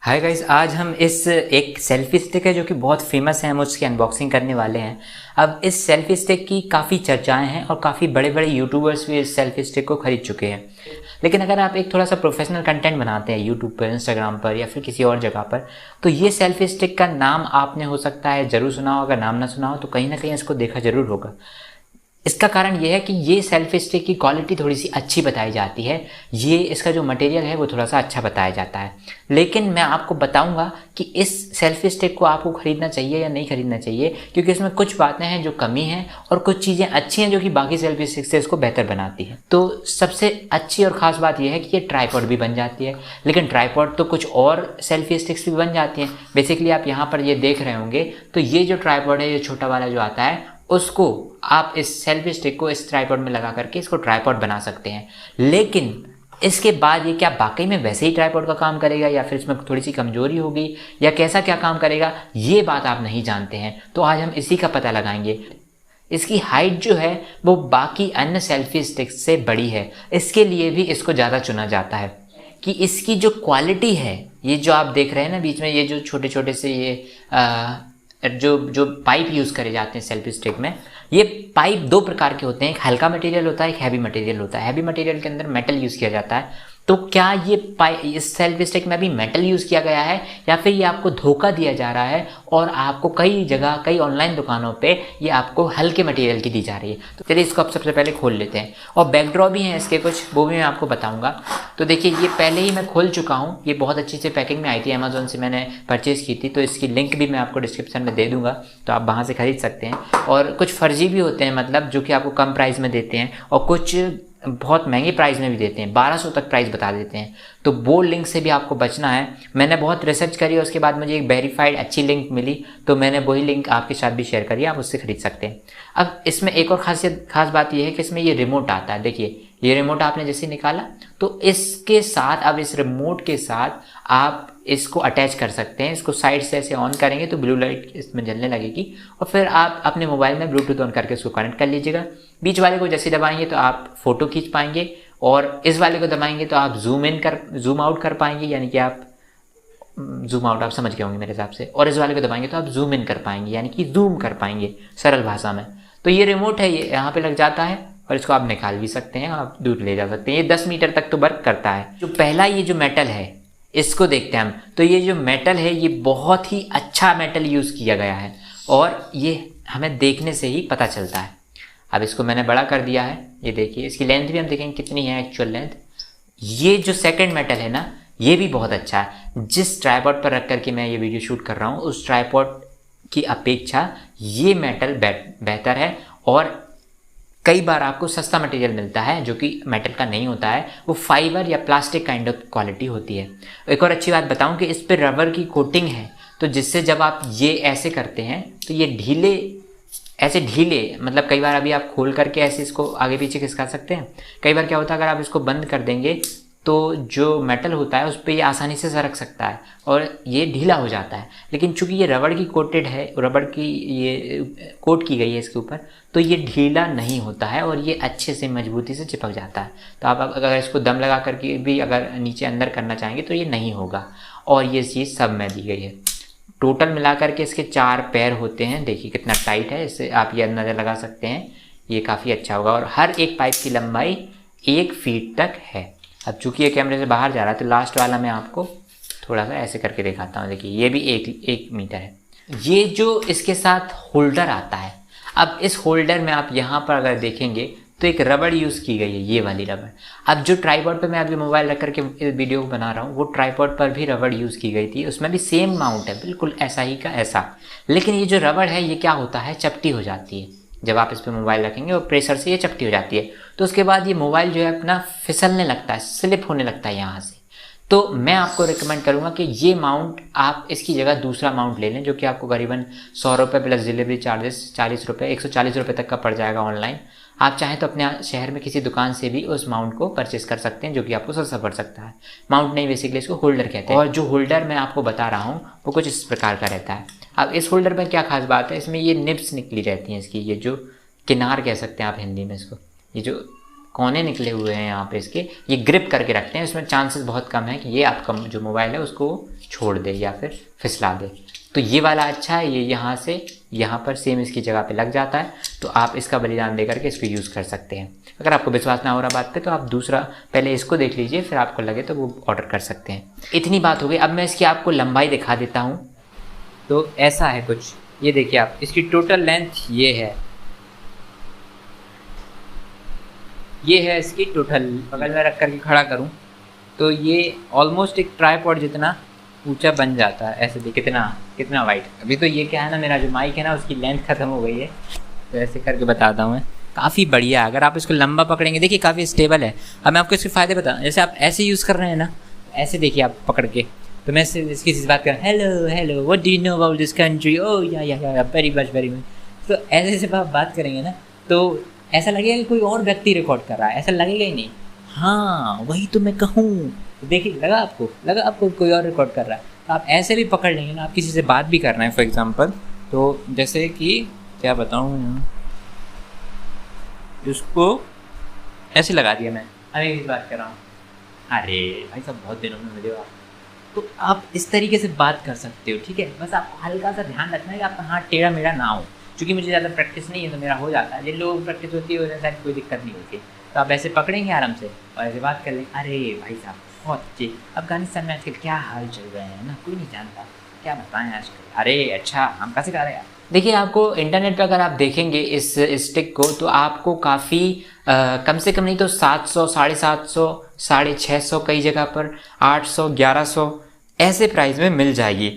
Hi guys, आज हम इस एक सेल्फी स्टिक है जो कि बहुत फेमस है, हम उसकी अनबॉक्सिंग करने वाले हैं। अब इस सेल्फी स्टिक की काफ़ी चर्चाएं हैं और काफ़ी बड़े बड़े यूट्यूबर्स भी इस सेल्फी स्टिक को खरीद चुके हैं। लेकिन अगर आप एक थोड़ा सा प्रोफेशनल कंटेंट बनाते हैं यूट्यूब पर, इंस्टाग्राम पर या फिर किसी और जगह पर, तो ये सेल्फी स्टिक का नाम आपने हो सकता है ज़रूर सुना हो। अगर नाम ना सुना हो तो कहीं ना कहीं इसको देखा ज़रूर होगा। इसका कारण ये है कि ये सेल्फी स्टिक की क्वालिटी थोड़ी सी अच्छी बताई जाती है, ये इसका जो मटेरियल है वो थोड़ा सा अच्छा बताया जाता है। लेकिन मैं आपको बताऊंगा कि इस सेल्फी स्टिक को आपको ख़रीदना चाहिए या नहीं ख़रीदना चाहिए, क्योंकि इसमें कुछ बातें हैं जो कमी हैं और कुछ चीज़ें अच्छी हैं जो कि बाकी सेल्फी स्टिक से इसको बेहतर बनाती है। तो सबसे अच्छी और ख़ास बात यह है कि ये ट्राईपॉड भी बन जाती है। लेकिन ट्राईपॉड तो कुछ और सेल्फी स्टिक्स भी बन जाती हैं। बेसिकली आप यहाँ पर ये देख रहे होंगे, तो ये जो ट्राईपॉड है, ये छोटा वाला जो आता है, उसको आप इस सेल्फी स्टिक को इस ट्राइपॉड में लगा करके इसको ट्राइपॉड बना सकते हैं। लेकिन इसके बाद ये क्या वाकई में वैसे ही ट्राइपॉड का काम करेगा या फिर इसमें थोड़ी सी कमजोरी होगी या कैसा क्या काम करेगा, ये बात आप नहीं जानते हैं। तो आज हम इसी का पता लगाएंगे। इसकी हाइट जो है वो बाकी अन्य सेल्फी स्टिक्स से बड़ी है, इसके लिए भी इसको ज़्यादा चुना जाता है। कि इसकी जो क्वालिटी है, ये जो आप देख रहे हैं ना बीच में, ये जो छोटे छोटे से ये जो पाइप यूज़ करे जाते हैं सेल्फी स्टिक में, ये पाइप दो प्रकार के होते हैं। एक हल्का मटेरियल होता है, एक हैवी मटेरियल होता है। हैवी मटेरियल के अंदर मेटल यूज़ किया जाता है। तो क्या ये इस सेल्फी स्टिक में भी मेटल यूज़ किया गया है या फिर ये आपको धोखा दिया जा रहा है और आपको कई जगह, कई ऑनलाइन दुकानों पे ये आपको हल्के मटेरियल की दी जा रही है? तो चलिए इसको आप सबसे पहले खोल लेते हैं। और बैकड्रॉ भी हैं इसके कुछ, वो भी मैं आपको बताऊंगा। तो देखिए, ये पहले ही मैं खोल चुका हूँ। ये बहुत अच्छी से पैकिंग में आई थी, अमेजोन से मैंने परचेज़ की थी। तो इसकी लिंक भी मैं आपको डिस्क्रिप्शन में दे दूँगा, तो आप वहाँ से खरीद सकते हैं। और कुछ फर्जी भी होते हैं, मतलब जो कि आपको कम प्राइस में देते हैं और कुछ बहुत महंगे प्राइस में भी देते हैं, 1200 तक प्राइस बता देते हैं। तो वो लिंक से भी आपको बचना है। मैंने बहुत रिसर्च करी और उसके बाद मुझे एक वेरीफाइड अच्छी लिंक मिली, तो मैंने वही लिंक आपके साथ भी शेयर करी, आप उससे खरीद सकते हैं। अब इसमें एक और खास बात यह है कि इसमें ये रिमोट आता है। देखिए, ये रिमोट आपने जैसे निकाला तो इसके साथ, अब इस रिमोट के साथ आप इसको अटैच कर सकते हैं। इसको साइड से ऐसे ऑन करेंगे तो ब्लू लाइट इसमें जलने लगेगी और फिर आप अपने मोबाइल में ब्लूटूथ ऑन करके इसको कनेक्ट कर लीजिएगा। बीच वाले को जैसे दबाएंगे तो आप फोटो खींच पाएंगे और इस वाले को दबाएंगे तो आप जूम आउट कर पाएंगे, यानी कि आप जूम आउट आप समझ गए होंगे मेरे हिसाब से। और इस वाले को दबाएंगे तो आप जूम इन कर पाएंगे, यानी कि जूम कर पाएंगे सरल भाषा में। तो ये रिमोट है, ये यहाँ पे लग जाता है और इसको आप निकाल भी सकते हैं, आप दूर ले जा सकते हैं। ये 10 मीटर तक तो वर्क करता है। जो पहला ये जो मेटल है, इसको देखते हैं हम। तो ये जो मेटल है, ये बहुत ही अच्छा मेटल यूज़ किया गया है और ये हमें देखने से ही पता चलता है। अब इसको मैंने बड़ा कर दिया है, ये देखिए। इसकी लेंथ भी हम देखेंगे कितनी है एक्चुअल लेंथ। ये जो सेकंड मेटल है ना, ये भी बहुत अच्छा है। जिस ट्राइपॉड पर रख करके मैं ये वीडियो शूट कर रहा हूँ, उस ट्राइपॉड की अपेक्षा ये मेटल बेहतर है और कई बार आपको सस्ता मटेरियल मिलता है जो कि मेटल का नहीं होता है, वो फाइबर या प्लास्टिक काइंड ऑफ क्वालिटी होती है। एक और अच्छी बात बताऊं कि इस पर रबर की कोटिंग है, तो जिससे जब आप ये ऐसे करते हैं तो ये ढीले मतलब कई बार अभी आप खोल करके ऐसे इसको आगे पीछे खिसका सकते हैं। कई बार क्या होता है, अगर आप इसको बंद कर देंगे तो जो मेटल होता है उस पर ये आसानी से सरक सकता है और ये ढीला हो जाता है। लेकिन चूंकि ये रबड़ की कोटेड है, रबड़ की ये कोट की गई है इसके ऊपर, तो ये ढीला नहीं होता है और ये अच्छे से मजबूती से चिपक जाता है। तो आप अगर इसको दम लगा करके भी अगर नीचे अंदर करना चाहेंगे तो ये नहीं होगा। और ये चीज़ सब में दी गई है। टोटल मिलाकर के इसके 4 पैर होते हैं। देखिए कितना टाइट है, इससे आप ये अंदाज़ा लगा सकते हैं। ये काफ़ी अच्छा होगा और हर एक पाइप की लंबाई 1 फीट तक है। अब चूंकि ये कैमरे से बाहर जा रहा है तो लास्ट वाला मैं आपको थोड़ा सा ऐसे करके दिखाता हूँ। देखिए, ये भी एक मीटर है। ये जो इसके साथ होल्डर आता है, अब इस होल्डर में आप यहाँ पर अगर देखेंगे तो एक रबड़ यूज़ की गई है, ये वाली रबड़। अब जो ट्राइपॉड पे मैं अभी मोबाइल रख करके इस वीडियो को बना रहा हूँ, वो ट्राइपॉड पर भी रबड़ यूज़ की गई थी। उसमें भी सेम माउंट है, बिल्कुल ऐसा ही का ऐसा। लेकिन ये जो रबड़ है, ये क्या होता है, चपटी हो जाती है। जब आप इस पर मोबाइल रखेंगे और प्रेशर से ये चपटी हो जाती है, तो उसके बाद ये मोबाइल जो है अपना फिसलने लगता है, स्लिप होने लगता है यहाँ से। तो मैं आपको रिकमेंड करूँगा कि ये माउंट आप इसकी जगह दूसरा माउंट ले लें, जो कि आपको करीबन 100 रुपये प्लस डिलीवरी चार्जेस 40 रुपये, 140 रुपये तक का पड़ जाएगा ऑनलाइन। आप चाहें तो अपने शहर में किसी दुकान से भी उस माउंट को परचेस कर सकते हैं, जो कि आपको सस्ता पड़ सकता है। माउंट नहीं, बेसिकली इसको होल्डर कहते हैं। और जो होल्डर मैं आपको बता रहा हूँ वो कुछ इस प्रकार का रहता है। अब इस होल्डर में क्या खास बात है, इसमें ये निब्स निकली रहती हैं इसकी, ये जो किनार कह सकते हैं आप हिंदी में इसको, ये जो कोने निकले हुए हैं यहाँ पे इसके, ये ग्रिप करके रखते हैं। इसमें चांसेस बहुत कम है कि ये आपका जो मोबाइल है उसको छोड़ दे या फिर फिसला दे। तो ये वाला अच्छा है, ये यहाँ से यहाँ पर सेम इसकी जगह पे लग जाता है, तो आप इसका बलिदान दे करके इसको यूज़ कर सकते हैं। अगर आपको विश्वास ना हो रहा बात पे तो आप दूसरा पहले इसको देख लीजिए, फिर आपको लगे तो वो ऑर्डर कर सकते हैं। इतनी बात हो गई। अब मैं इसकी आपको लंबाई दिखा देता हूँ। तो ऐसा है कुछ, ये देखिए आप, इसकी टोटल लेंथ ये है, ये है इसकी टोटल। बगल में रख करके खड़ा करूं तो ये ऑलमोस्ट एक ट्राइपॉड जितना ऊंचा बन जाता है। ऐसे देखिए कितना वाइट। अभी तो ये क्या है ना, मेरा जो माइक है ना उसकी लेंथ ख़त्म हो गई है, तो ऐसे करके बताता हूँ मैं। काफ़ी बढ़िया, अगर आप इसको लंबा पकड़ेंगे, देखिए काफ़ी स्टेबल है। अब मैं आपको इसके फ़ायदे बताऊँ। जैसे आप ऐसे यूज़ कर रहे हैं ना, ऐसे देखिए आप पकड़ के, तो मैं इसकी बात कर, hello what do you know about this country, oh yeah very much very much. तो ऐसे आप बात करेंगे ना तो ऐसा लगेगा कि कोई और व्यक्ति रिकॉर्ड कर रहा है, ऐसा लगेगा ही नहीं। हाँ वही तो मैं कहूँ। तो देखिए लगा आपको कोई और रिकॉर्ड कर रहा है। तो आप ऐसे भी पकड़ लेंगे ना, आप किसी से बात भी कर रहे हैं फॉर एग्जांपल, तो जैसे कि क्या बताऊँ, उसको ऐसे लगा दिया मैं, अभी किस बात कर रहा हूँ, अरे भाई साहब बहुत दिनों में मिले हो आप, तो आप इस तरीके से बात कर सकते हो। ठीक है, बस आपको हल्का सा ध्यान रखना है कि आपका हाथ टेढ़ा मेढ़ा ना हो। क्योंकि मुझे ज़्यादा प्रैक्टिस नहीं है तो मेरा हो जाता है, जिन लोगों को प्रैक्टिस होती है उन्हें शायद कोई दिक्कत नहीं होती। तो आप ऐसे पकड़ेंगे आराम से और ऐसे बात कर लेंगे, अरे भाई साहब बहुत अच्छे, अफगानिस्तान में आजकल क्या हाल चल रहे हैं ना, कोई नहीं जानता, क्या बताएं आजकल, अरे अच्छा हम कैसे कर रहे हैं। देखिए आपको इंटरनेट पर अगर आप देखेंगे इस स्टिक को, तो आपको काफ़ी कम से कम नहीं तो 700, 750, 650, कई जगह पर 800, 1100 ऐसे प्राइस में मिल जाएगी।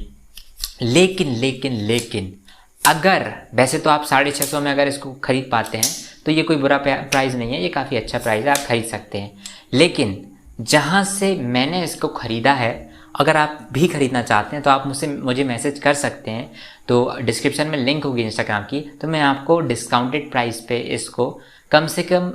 लेकिन अगर वैसे तो आप 650 में अगर इसको ख़रीद पाते हैं तो ये कोई बुरा प्राइस नहीं है, ये काफ़ी अच्छा प्राइस है, आप ख़रीद सकते हैं। लेकिन जहाँ से मैंने इसको ख़रीदा है, अगर आप भी ख़रीदना चाहते हैं तो आप मुझे मैसेज कर सकते हैं। तो डिस्क्रिप्शन में लिंक होगी इंस्टाग्राम की, तो मैं आपको डिस्काउंटेड प्राइस पे इसको कम से कम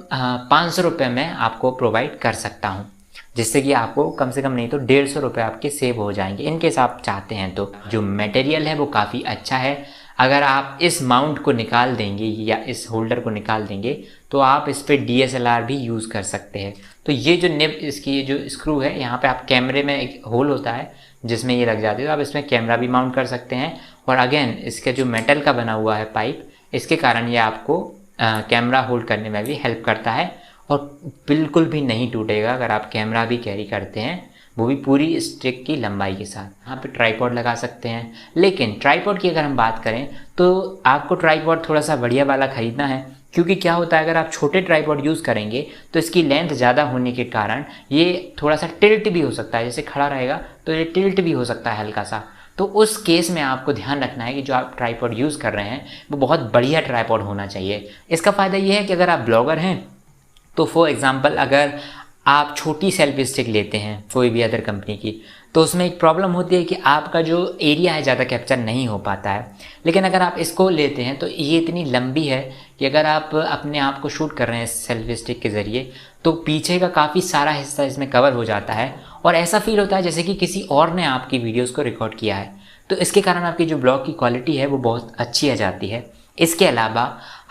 500 रुपये में आपको प्रोवाइड कर सकता हूँ, जिससे कि आपको कम से कम नहीं तो 150 रुपये आपके सेव हो जाएंगे इनकेस आप चाहते हैं तो। जो मटेरियल है वो काफ़ी अच्छा है। अगर आप इस माउंट को निकाल देंगे या इस होल्डर को निकाल देंगे तो आप इस पर DSLR भी यूज़ कर सकते हैं। तो ये जो निब इसकी ये जो स्क्रू है, यहाँ पे आप कैमरे में एक होल होता है जिसमें ये लग जाती है, तो आप इसमें कैमरा भी माउंट कर सकते हैं। और अगेन इसका जो मेटल का बना हुआ है पाइप, इसके कारण ये आपको कैमरा होल्ड करने में भी हेल्प करता है और बिल्कुल भी नहीं टूटेगा अगर आप कैमरा भी कैरी करते हैं, वो भी पूरी स्टिक की लंबाई के साथ। यहाँ पे ट्राइपॉड लगा सकते हैं। लेकिन ट्राइपॉड की अगर हम बात करें तो आपको ट्राइपॉड थोड़ा सा बढ़िया वाला ख़रीदना है, क्योंकि क्या होता है अगर आप छोटे ट्राइपॉड यूज़ करेंगे तो इसकी लेंथ ज़्यादा होने के कारण ये थोड़ा सा टिल्ट भी हो सकता है, जैसे खड़ा रहेगा तो ये टिल्ट भी हो सकता है हल्का सा। तो उस केस में आपको ध्यान रखना है कि जो आप ट्राइपॉड यूज़ कर रहे हैं वो बहुत बढ़िया ट्राइपॉड होना चाहिए। इसका फ़ायदा ये है कि अगर आप ब्लॉगर हैं तो फॉर एग्ज़ाम्पल अगर आप छोटी सेल्फी स्टिक लेते हैं कोई भी अदर कंपनी की, तो उसमें एक प्रॉब्लम होती है कि आपका जो एरिया है ज़्यादा कैप्चर नहीं हो पाता है। लेकिन अगर आप इसको लेते हैं तो ये इतनी लंबी है कि अगर आप अपने आप को शूट कर रहे हैं सेल्फी स्टिक के ज़रिए तो पीछे का काफ़ी सारा हिस्सा इसमें कवर हो जाता है और ऐसा फील होता है जैसे कि किसी और ने आपकी वीडियोज़ को रिकॉर्ड किया है। तो इसके कारण आपकी जो ब्लॉग की क्वालिटी है वो बहुत अच्छी आ जाती है। इसके अलावा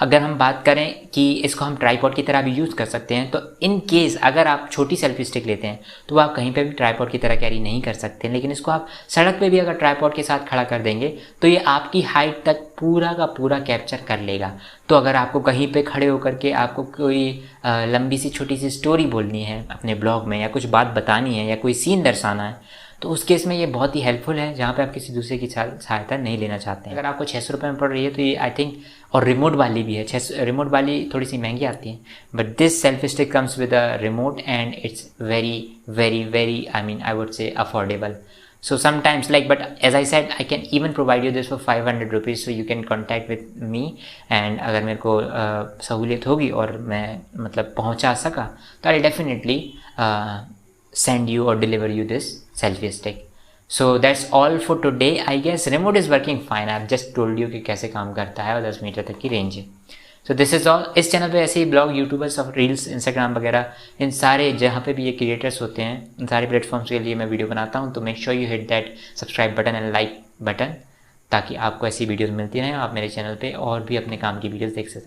अगर हम बात करें कि इसको हम ट्राइपॉड की तरह भी यूज़ कर सकते हैं, तो इन केस अगर आप छोटी सेल्फी स्टिक लेते हैं तो आप कहीं पे भी ट्राइपॉड की तरह कैरी नहीं कर सकते, लेकिन इसको आप सड़क पे भी अगर ट्राइपॉड के साथ खड़ा कर देंगे तो ये आपकी हाइट तक पूरा का पूरा कैप्चर कर लेगा। तो अगर आपको कहीं पे खड़े होकर के आपको कोई लंबी सी छोटी सी स्टोरी बोलनी है अपने ब्लॉग में, या कुछ बात बतानी है, या कोई सीन दर्शाना है, तो उस केस में ये बहुत ही हेल्पफुल है, जहाँ पे आप किसी दूसरे की सहायता नहीं लेना चाहते हैं। अगर आपको 600 रुपये में पड़ रही है तो ये आई थिंक, और रिमोट वाली भी है, रिमोट वाली थोड़ी सी महंगी आती है, but this selfie stick comes with a remote and it's very I mean I would say affordable. So sometimes but as I said, I can even provide you this for 500 rupees, so you can contact with me, and अगर मेरे को सहूलियत होगी और मैं मतलब पहुंचा सका तो I'll definitely send you or deliver you this selfie stick. So that's all for today. I guess remote is working fine. I've just told you कि कैसे काम करता है और 10 मीटर तक की रेंज है. So this is all. इस चैनल पे ऐसे ही ब्लॉग, यूट्यूबर्स और रील्स, इंस्टाग्राम वगैरह, इन सारे जहाँ पे भी ये क्रिएटर्स होते हैं, इन सारे प्लेटफॉर्म्स के लिए मैं वीडियो बनाता हूँ. तो make sure you hit that subscribe button and like button, ताकि आपको ऐसी वीडियोस मिलती रहें, आप मेरे चैनल पे और भी अपने काम की वीडियोस देख सकें.